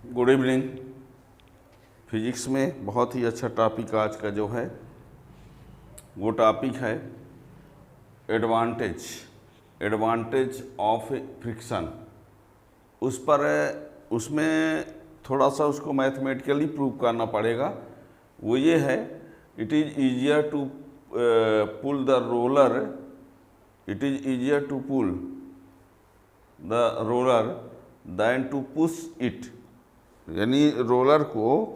Good evening. Physics में बहुत ही अच्छा टॉपिक आज का जो है वो टॉपिक है एडवांटेज ऑफ फ्रिक्शन। उसमें थोड़ा सा उसको मैथमेटिकली प्रूव करना पड़ेगा। वो ये है, it is easier to pull the roller then to push it. यानी रोलर को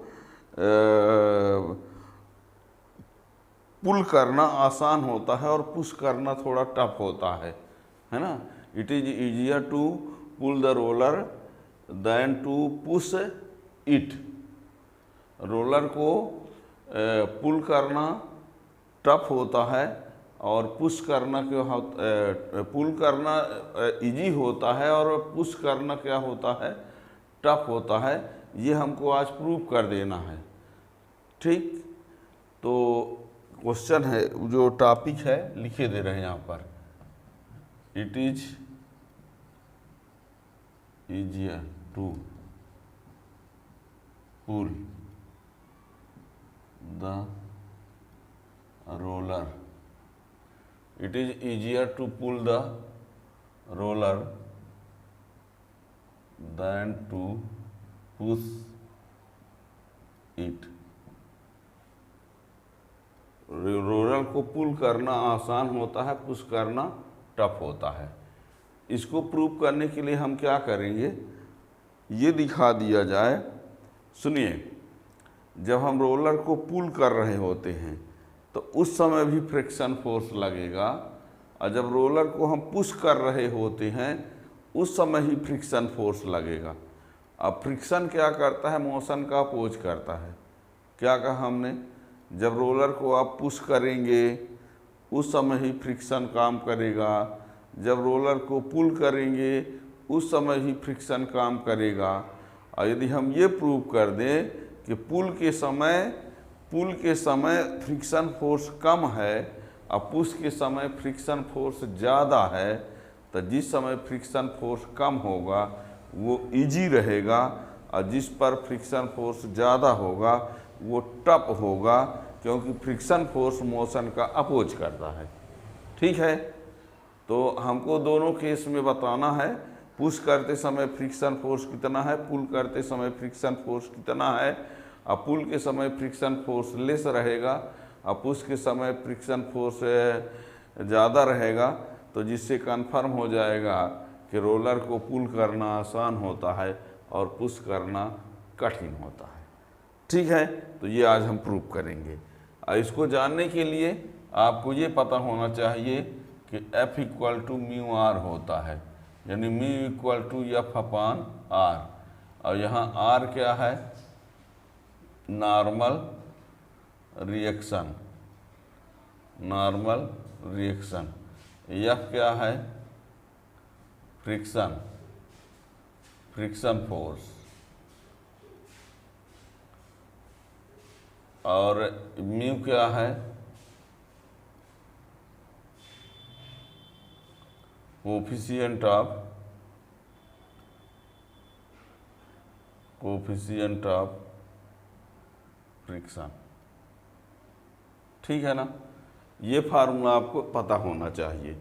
पुल करना आसान होता है और पुश करना थोड़ा टफ होता है ना। It is easier to pull the roller then to push it. Roller को पुल करना टफ होता है और पुश करना पुल करना इजी होता है और पुश करना क्या होता है, टफ होता है। ये हमको आज प्रूव कर देना है। ठीक, तो क्वेश्चन है, जो टॉपिक है लिखे दे रहे हैं यहाँ पर, it is easier to pull the roller. It is easier to pull the roller then to push it. Roller को पुल करना आसान होता है, पुश करना टफ होता है। इसको प्रूव करने के लिए हम क्या करेंगे, ये दिखा दिया जाए। सुनिए, जब हम रोलर को पुल कर रहे होते हैं तो उस समय भी फ्रिक्शन फोर्स लगेगा, और जब रोलर को हम पुश कर रहे होते हैं उस समय ही फ्रिक्शन फोर्स लगेगा। अब फ्रिक्शन क्या करता है, मोशन का अपोज करता है। क्या कहा हमने, जब रोलर को आप पुश करेंगे उस समय ही फ्रिक्शन काम करेगा, जब रोलर को पुल करेंगे उस समय ही फ्रिक्शन काम करेगा। और यदि हम ये प्रूव कर दें कि पुल के समय फ्रिक्शन फोर्स कम है और पुश के समय फ्रिक्शन फोर्स ज़्यादा है, तो जिस समय फ्रिक्शन फोर्स कम होगा वो इजी रहेगा और जिस पर फ्रिक्शन फोर्स ज़्यादा होगा वो टफ होगा, क्योंकि फ्रिक्शन फोर्स मोशन का अपोज करता है। ठीक है, तो हमको दोनों केस में बताना है, पुश करते समय फ्रिक्शन फोर्स कितना है, पुल करते समय फ्रिक्शन फोर्स कितना है। और पुल के समय फ्रिक्शन फोर्स लेस रहेगा और पुश के समय फ्रिक्शन फोर्स ज़्यादा रहेगा, तो जिससे कन्फर्म हो जाएगा कि रोलर को पुल करना आसान होता है और पुश करना कठिन होता है। ठीक है, तो ये आज हम प्रूव करेंगे। और इसको जानने के लिए आपको ये पता होना चाहिए कि F equal to mu R होता है, यानी mu equal to F upon R. और यहाँ आर क्या है, नॉर्मल रिएक्शन। F क्या है, फ्रिक्शन फोर्स। और म्यू क्या है, कोफिशिएंट ऑफ फ्रिक्शन। ठीक है ना। ये फार्मूला आपको पता होना चाहिए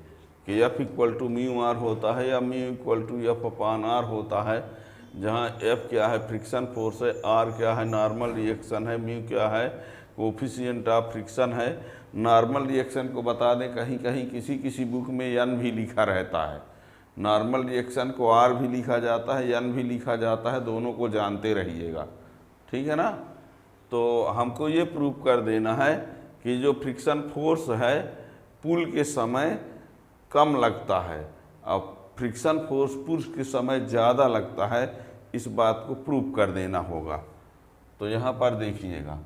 कि F equal to mu R होता है या mu equal to F upon R होता है, जहाँ F क्या है फ्रिक्शन फोर्स है, R क्या है नॉर्मल रिएक्शन है, म्यू क्या है कोफिशिएंट ऑफ फ्रिक्शन है। नॉर्मल रिएक्शन को बता दें, कहीं कहीं किसी बुक में N भी लिखा रहता है। नॉर्मल रिएक्शन को R भी लिखा जाता है, N भी लिखा जाता है, दोनों को जानते रहिएगा। ठीक है ना। तो हमको ये प्रूव कर देना है कि जो फ्रिक्शन फोर्स है पुल के समय कम लगता है और फ्रिक्शन फोर्स पुश के समय ज़्यादा लगता है, इस बात को प्रूव कर देना होगा। तो यहाँ पर देखिएगा,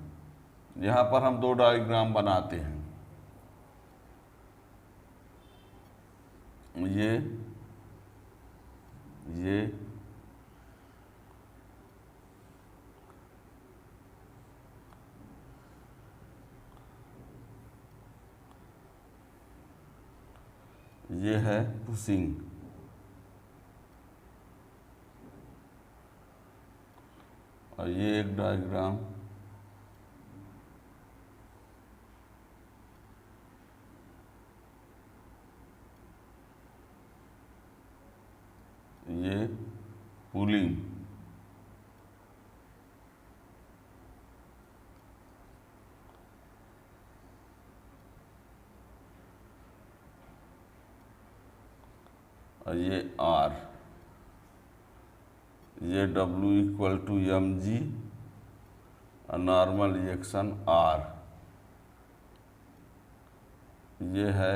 यहाँ पर हम दो डायग्राम बनाते हैं। ये है पुशिंग और ये एक डायग्राम, ये पुलिंग, और ये R, ये W इक्वल टू mg और नॉर्मल रिएक्शन R, ये है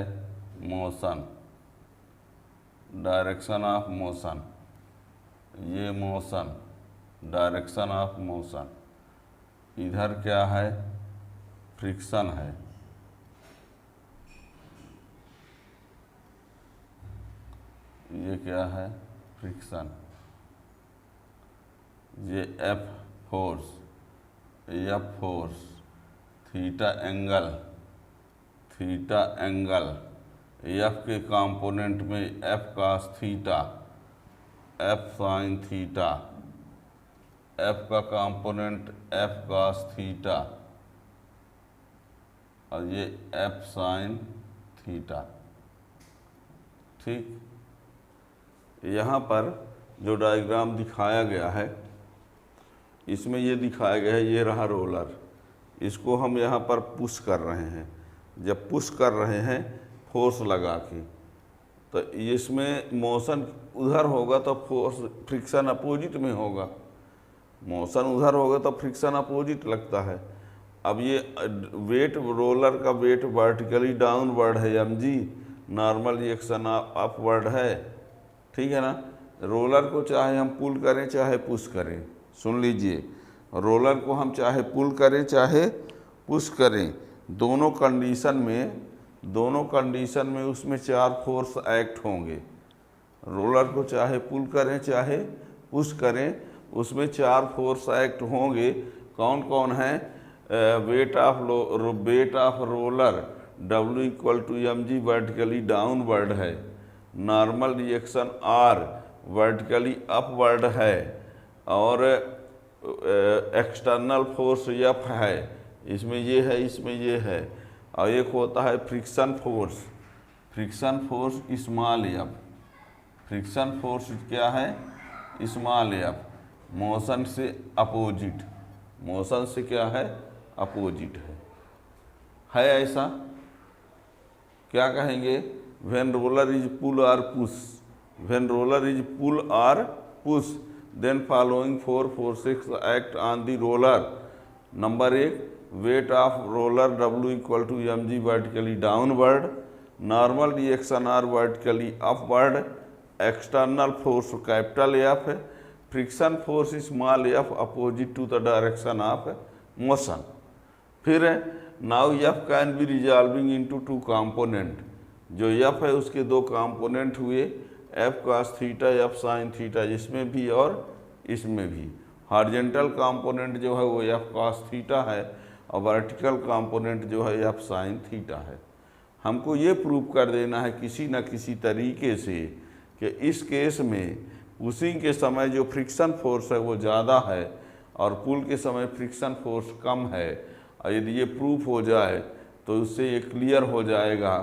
मोशन, डायरेक्शन ऑफ मोशन, ये मोशन, डायरेक्शन ऑफ मोशन, इधर क्या है, फ्रिक्शन है, ये क्या है, फ्रिक्शन, ये F force, theta angle, F के कंपोनेंट में F cos theta, F sin theta, F का कंपोनेंट F cos थीटा और ये F sin थीटा। ठीक, यहाँ पर जो डायग्राम दिखाया गया है इसमें ये दिखाया गया है, ये रहा रोलर, इसको हम यहाँ पर पुश कर रहे हैं। जब पुश कर रहे हैं फोर्स लगा के, तो इसमें मोशन उधर होगा तो फोर्स फ्रिक्शन अपोजिट में होगा, मोशन उधर होगा तो फ्रिक्शन अपोजिट लगता है। अब ये वेट, रोलर का वेट वर्टिकली डाउनवर्ड है mg, नॉर्मल रिएक्शन अपवर्ड है, ठीक है ना। रोलर को चाहे हम पुल करें चाहे पुश करें, सुन लीजिए, रोलर को हम चाहे पुल करें चाहे पुश करें, दोनों कंडीशन में उसमें 4 फोर्स एक्ट होंगे। रोलर को चाहे पुल करें चाहे पुश करें उसमें 4 फोर्स एक्ट होंगे। कौन कौन है? Weight of roller W equal to mg vertically downward है, normal reaction R vertically upward है, और एक्सटर्नल फोर्स F है, इसमें ये है, इसमें ये है, और एक होता है friction force small f। Friction force क्या है? स्मॉल f, मोशन से अपोजिट, मोशन से क्या है? अपोजिट है ऐसा। क्या कहेंगे? व्हेन रोलर इज पुल और push, when roller is pull और push then following 4 forces act on the roller. Number 1, weight of roller W equal to mg vertically downward, normal reaction R vertically upward, external force capital F, friction force small f opposite to the direction of motion. फिर now F can be resolving into 2 component, जो F है उसके 2 component हुए, F cos theta F sin theta, इसमें भी और इसमें भी। हॉरिजॉन्टल कंपोनेंट जो है वो F cos थीटा है और वर्टिकल कंपोनेंट जो है F sin थीटा है। हमको ये प्रूव कर देना है किसी न किसी तरीके से कि इस केस में पुशिंग के समय जो फ्रिक्शन फोर्स है वो ज़्यादा है और पुल के समय फ्रिक्शन फोर्स कम है। और यदि ये प्रूफ हो जाए तो उससे ये क्लियर हो जाएगा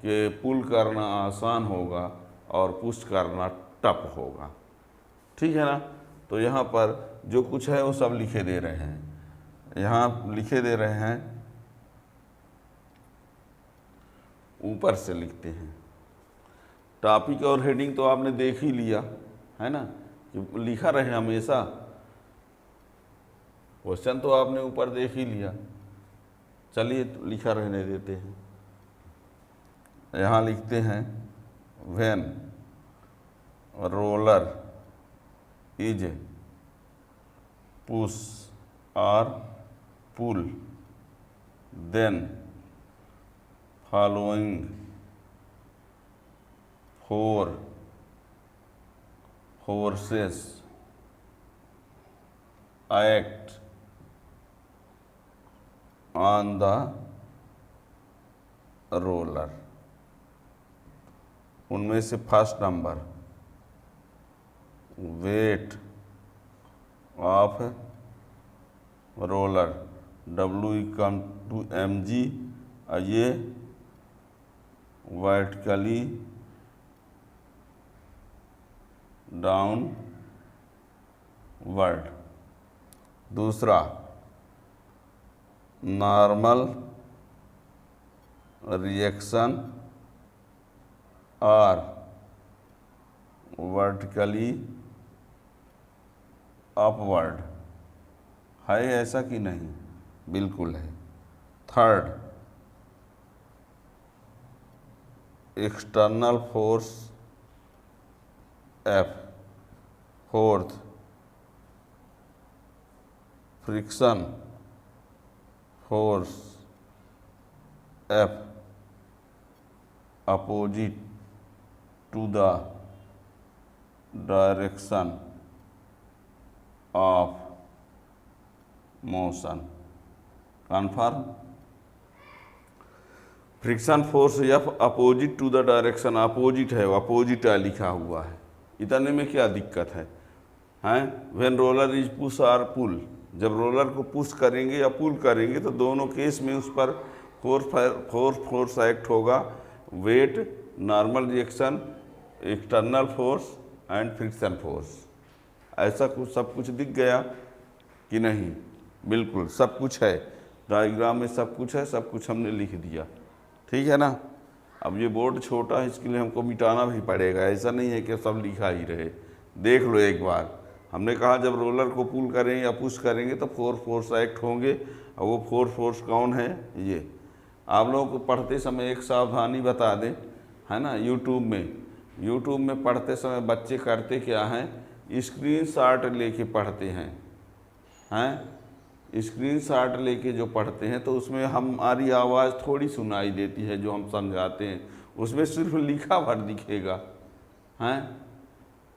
कि पुल करना आसान होगा और पुश करना टफ होगा। ठीक है ना। तो यहाँ पर जो कुछ है वो सब लिखे दे रहे हैं, यहाँ लिखे दे रहे हैं, ऊपर से लिखते हैं। टॉपिक और हेडिंग तो आपने देख ही लिया है ना, कि लिखा रहे हमेशा, क्वेश्चन तो आपने ऊपर देख ही लिया। चलिए तो लिखा रहने देते हैं। यहाँ लिखते हैं व्हेन रोलर इज पुश और pull then following 4 forces act on the roller. उनमें से first number, weight of roller, W=mg, और ये वर्टिकली डाउनवर्ड। दूसरा नॉर्मल रिएक्शन और वर्टिकली अपवर्ड। है ऐसा कि नहीं? बिल्कुल है। Third external force F। Fourth friction force F opposite to the direction of motion. Confirm? Friction force F opposite to the direction, opposite है, अपोजिट लिखा हुआ है, इतने में क्या दिक्कत है? व्हेन रोलर इज पुश और पुल, जब रोलर को पुश करेंगे या पुल करेंगे तो दोनों केस में उस पर फोर्स एक्ट होगा। Weight, normal reaction, external force and friction force. ऐसा कुछ सब कुछ दिख गया कि नहीं? बिल्कुल सब कुछ है, डायग्राम में सब कुछ है, सब कुछ हमने लिख दिया। ठीक है ना? अब ये बोर्ड छोटा है, इसके लिए हमको मिटाना भी पड़ेगा, ऐसा नहीं है कि सब लिखा ही रहे। देख लो एक बार, हमने कहा जब रोलर को पुल करेंगे या पुश करेंगे तो फोर्स एक्ट होंगे, और वो फोर्स कौन है? ये आप लोगों को पढ़ते समय एक सावधानी बता दें, है ना? यूट्यूब में पढ़ते समय बच्चे करते क्या हैं, स्क्रीनशॉट लेके पढ़ते हैं। स्क्रीनशॉट लेके जो पढ़ते हैं तो उसमें हमारी आवाज़ थोड़ी सुनाई देती है, जो हम समझाते हैं उसमें सिर्फ लिखा भर दिखेगा।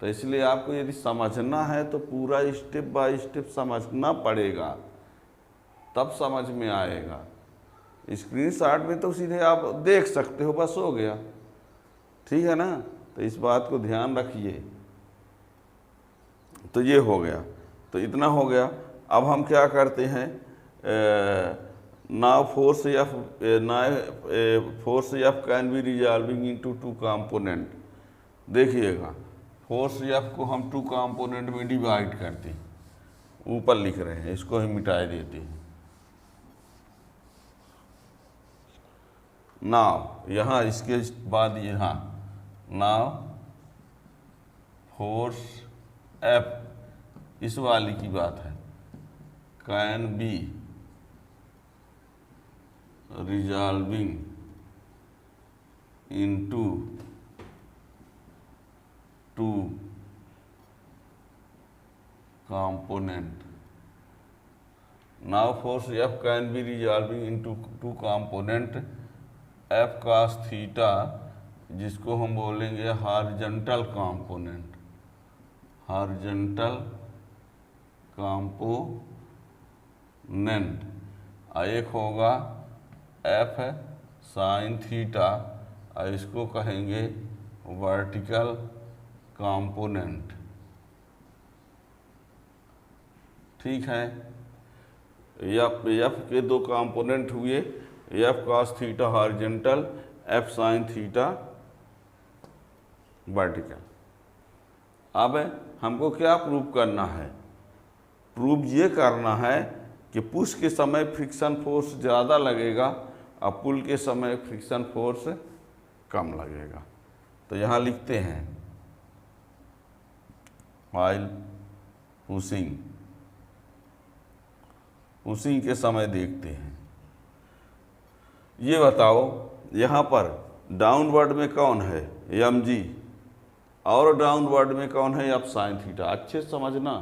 तो इसलिए आपको यदि समझना है तो पूरा स्टेप बाय स्टेप समझना पड़ेगा, तब समझ में आएगा। स्क्रीनशॉट में तो सीधे आप देख सकते हो, बस हो गया। ठीक है ना? तो इस बात को ध्यान रखिए। तो ये हो गया, तो इतना हो गया। अब हम क्या करते हैं, now force F can be resolving into two component. देखिएगा, फोर्स F को हम टू कंपोनेंट में डिवाइड करते हैं। ऊपर लिख रहे हैं, इसको ही मिटा देते हैं। नाउ यहाँ इसके बाद यहाँ नाउ फोर्स F, इस वाली की बात है, can be resolving into two component। Now force F can be resolving into two component, F cos theta, जिसको हम बोलेंगे हॉरिजॉन्टल कंपोनेंट, हॉरिजॉन्टल कंपोनेंट, और एक होगा F साइन थीटा, और इसको कहेंगे वर्टिकल कंपोनेंट। ठीक है? एफ के दो कंपोनेंट हुए, F cos theta horizontal, F sine theta vertical. अब हमको क्या प्रूव करना है? प्रूव ये करना है कि पुश के समय फ्रिक्शन फोर्स ज़्यादा लगेगा और पुल के समय फ्रिक्शन फोर्स कम लगेगा। तो यहाँ लिखते हैं, व्हाइल पुशिंग, पुशिंग के समय देखते हैं। ये बताओ, यहाँ पर डाउनवर्ड में कौन है? mg, और डाउनवर्ड में कौन है? F sine theta. अच्छे से समझना,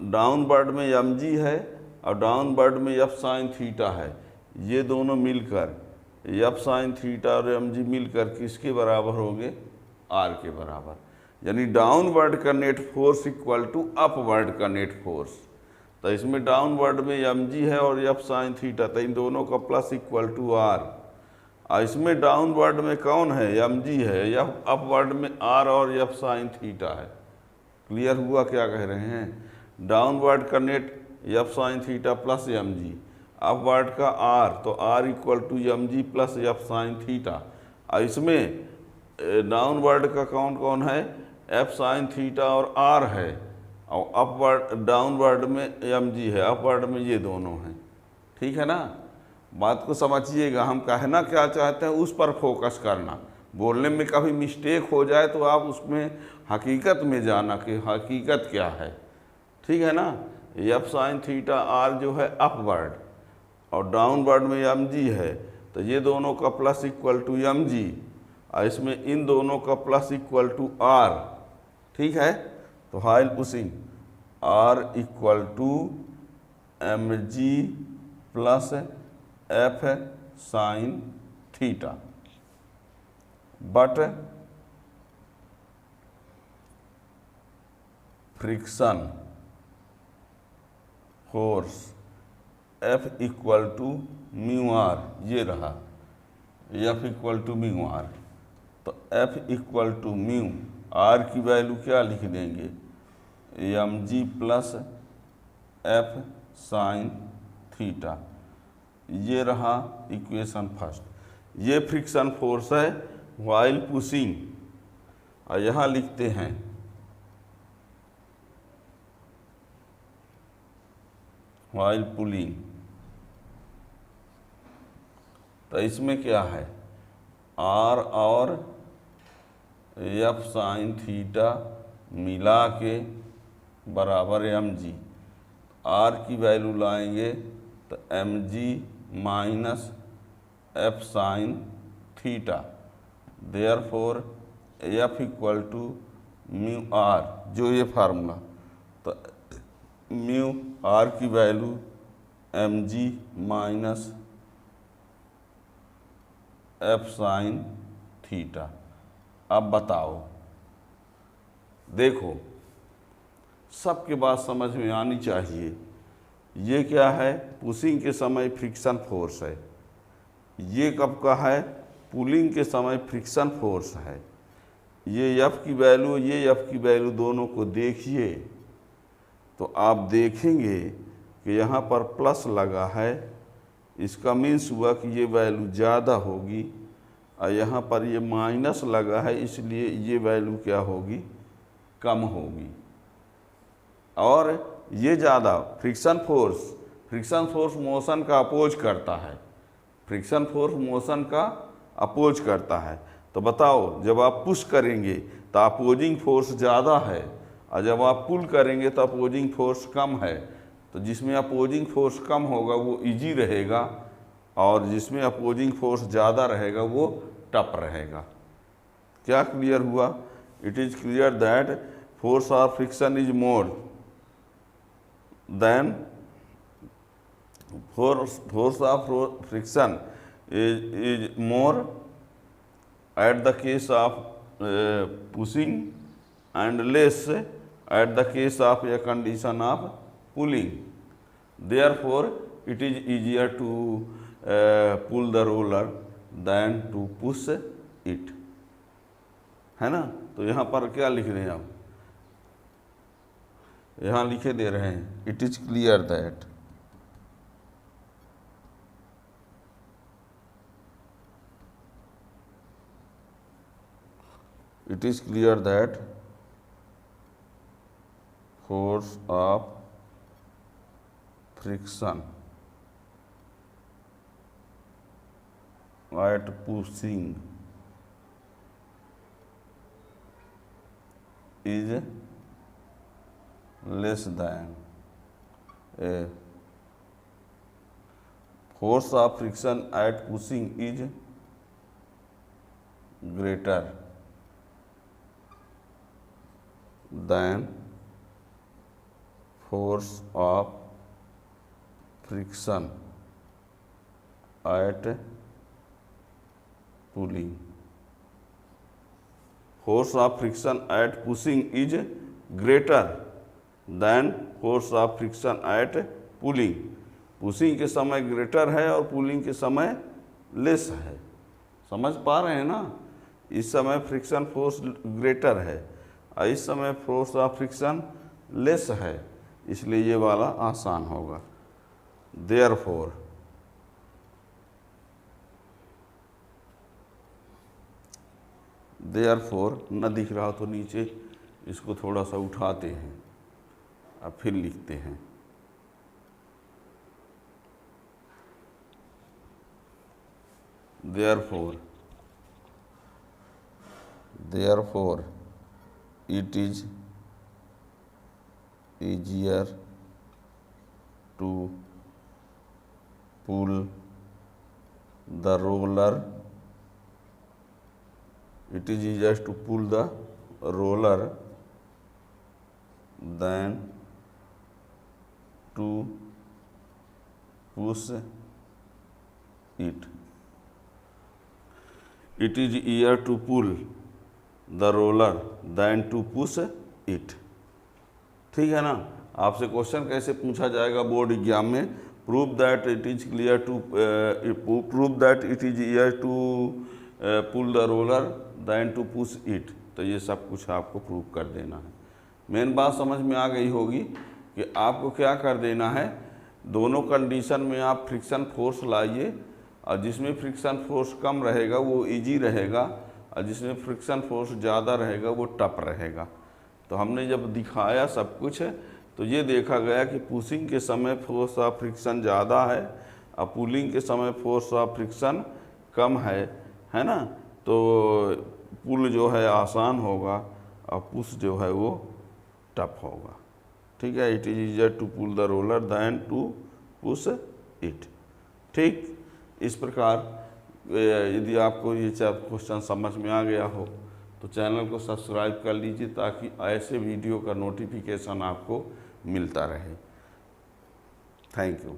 डाउनवर्ड में mg है और डाउनवर्ड में एफ साइन थीटा है। ये दोनों मिलकर, एफ साइन थीटा और mg मिलकर किसके बराबर होंगे? r के बराबर। यानी डाउनवर्ड का net force equal to upward का नेट फोर्स। तो इसमें डाउनवर्ड में mg है और एफ साइन थीटा, तो इन दोनों का प्लस इक्वल टू r। और इसमें डाउनवर्ड में कौन है? mg है, या अपवर्ड में r और एफ साइन थीटा है। क्लियर हुआ क्या कह रहे हैं? डाउनवर्ड का net F sine theta plus M G, upward का आर, तो R equal to M G plus F sine theta. और इसमें डाउनवर्ड का कौन कौन है, एफ साइन थीटा और आर है, और अपवर्ड डाउनवर्ड में एम जी है, अपवर्ड में ये दोनों हैं। ठीक है ना, बात को समझिएगा, हम कहना क्या चाहते हैं उस पर फोकस करना। बोलने में कभी मिस्टेक हो जाए तो आप उसमें हकीकत में जाना कि हकीकत क्या है। ठीक है ना, एफ साइन थीटा आर जो है अपवर्ड और डाउनवर्ड में एम जी है, तो ये दोनों का plus equal to M G, और इसमें इन दोनों का प्लस इक्वल टू आर। ठीक है, तो while pushing R equal to M G plus F sine theta, but friction force F equal to mu R, ये रहा F equal to mu R. तो F equal to mu R की value क्या लिख देंगे, M G plus F sine theta, ये रहा equation first. ये फ्रिक्शन फोर्स है व्हाइल पुशिंग, और यहाँ लिखते हैं व्हाइल पुलिंग। तो इसमें क्या है, आर और एफ साइन थीटा मिला के बराबर एम जी। आर की वैल्यू लाएंगे तो M G minus F sine theta, therefore F equal to mu R, जो ये फार्मूला, तो म्यू आर की value M G minus F sine theta. अब बताओ, देखो सबके बात समझ में आनी चाहिए। ये क्या है, पुशिंग के समय फ्रिक्शन फोर्स है, ये कब का है, पुलिंग के समय फ्रिक्शन फोर्स है। ये एफ की वैल्यू, ये एफ की वैल्यू दोनों को देखिए तो आप देखेंगे कि यहाँ पर प्लस लगा है, इसका मीन्स हुआ कि ये वैल्यू ज़्यादा होगी, और यहाँ पर ये माइनस लगा है, इसलिए ये वैल्यू क्या होगी, कम होगी। और ये ज़्यादा फ्रिक्शन फोर्स मोशन का अपोज करता है, फ्रिक्शन फोर्स मोशन का अपोज करता है। तो बताओ, जब आप पुश करेंगे तो अपोजिंग फोर्स ज़्यादा है, और जब आप पुल करेंगे तो अपोजिंग फोर्स कम है। तो जिसमें अपोजिंग फोर्स कम होगा वो इजी रहेगा, और जिसमें अपोजिंग फोर्स ज़्यादा रहेगा वो टफ रहेगा। क्या क्लियर हुआ? It is clear that force of friction is more than force of friction is more at the case of pushing and less at the case of a condition of pulling. Therefore, it is easier to pull the roller than to push it, है ना। तो यहाँ पर क्या लिख रहे हैं आप, यहाँ लिखे दे रहे हैं, it is clear that force of friction at pushing is less than force of friction at pushing is greater than force of friction at pulling. Force of friction at pushing is greater than force of friction at pulling. Pushing के समय greater है और pulling के समय less है। समझ पा रहे हैं ना? इस समय फ्रिक्शन फोर्स ग्रेटर है और इस समय फोर्स ऑफ फ्रिक्शन लेस है। इसलिए ये वाला आसान होगा। देयरफॉर, देयरफॉर न दिख रहा तो नीचे इसको थोड़ा सा उठाते हैं, अब फिर लिखते हैं। Therefore, therefore it is easier to pull the roller, it is easier to pull the roller than to push it. It is easier to pull the roller than to push it. ठीक है ना। आपसे question कैसे पूछा जाएगा board exam में, prove that it is clear to prove that it is easier to pull the roller than to push it. तो ये सब कुछ आपको प्रूव कर देना है। मेन बात समझ में आ गई होगी कि आपको क्या कर देना है, दोनों कंडीशन में आप फ्रिक्शन फोर्स लाइए, और जिसमें फ्रिक्शन फोर्स कम रहेगा वो इजी रहेगा, और जिसमें फ्रिक्शन फोर्स ज़्यादा रहेगा वो टफ रहेगा। तो हमने जब दिखाया सब कुछ तो ये देखा गया कि पुशिंग के समय फोर्स ऑफ फ्रिक्शन ज़्यादा है और पुलिंग के समय फोर्स ऑफ फ्रिक्शन कम है ना। तो पुल जो है आसान होगा और पुश जो है वो टफ होगा। ठीक है, it is easier to pull the roller than to push it. ठीक, इस प्रकार यदि आपको ये क्वेश्चन समझ में आ गया हो तो चैनल को सब्सक्राइब कर लीजिए ताकि ऐसे वीडियो का नोटिफिकेशन आपको मिलता रहे। Thank you.